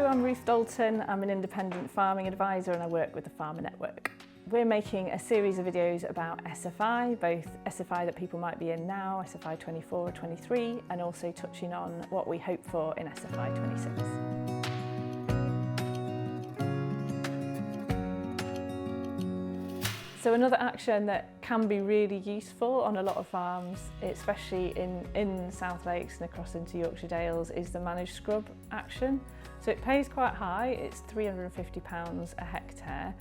I'm Ruth Dalton. I'm an independent farming advisor and I work with the Farmer Network. We're making a series of videos about SFI, both SFI that people might be in now, SFI 24 or 23, and also touching on what we hope for in SFI 26. So another action that can be really useful on a lot of farms, especially in South Lakes and across into Yorkshire Dales, is the managed scrub action. So it pays quite high, it's £350 a hectare,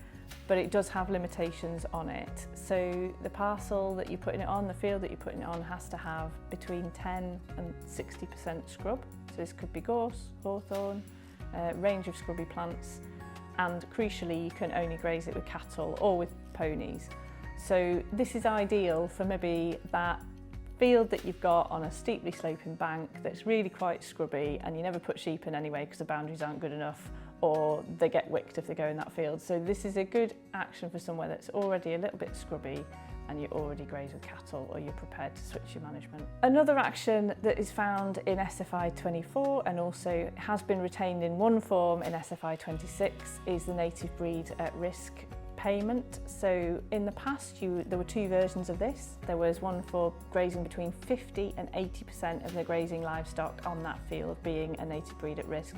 but it does have limitations on it. So the parcel that you're putting it on, the field that you're putting it on, has to have between 10 and 60% scrub. So this could be gorse, hawthorn, a range of scrubby plants. And crucially, you can only graze it with cattle or with ponies. So this is ideal for maybe that field that you've got on a steeply sloping bank that's really quite scrubby, and you never put sheep in anyway because the boundaries aren't good enough, or they get wicked if they go in that field. So this is a good action for somewhere that's already a little bit scrubby and you already graze with cattle, or you're prepared to switch your management. Another action that is found in SFI 24 and also has been retained in one form in SFI 26 is the native breed at risk payment. So in the past there were two versions of this. There was one for grazing between 50 and 80% of the grazing livestock on that field being a native breed at risk.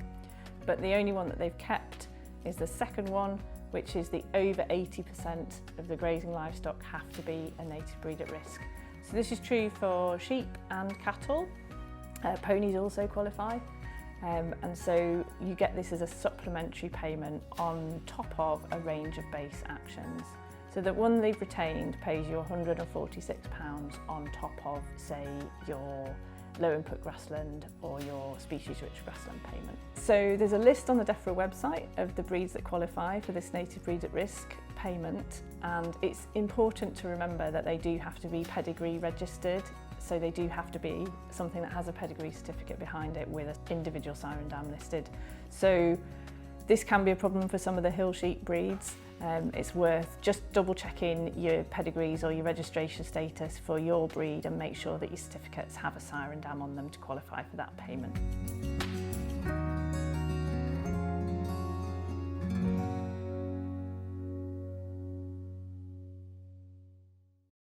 But the only one that they've kept is the second one, which is the over 80% of the grazing livestock have to be a native breed at risk. So this is true for sheep and cattle. Ponies also qualify. And so you get this as a supplementary payment on top of a range of base actions. So the one they've retained pays you £146 on top of, say, your low input grassland or your species rich grassland payment. So there's a list on the DEFRA website of the breeds that qualify for this native breed at risk payment, and it's important to remember that they do have to be pedigree registered. So they do have to be something that has a pedigree certificate behind it with an individual siren dam listed. So this can be a problem for some of the hill sheep breeds. It's worth just double checking your pedigrees or your registration status for your breed and make sure that your certificates have a siren dam on them to qualify for that payment.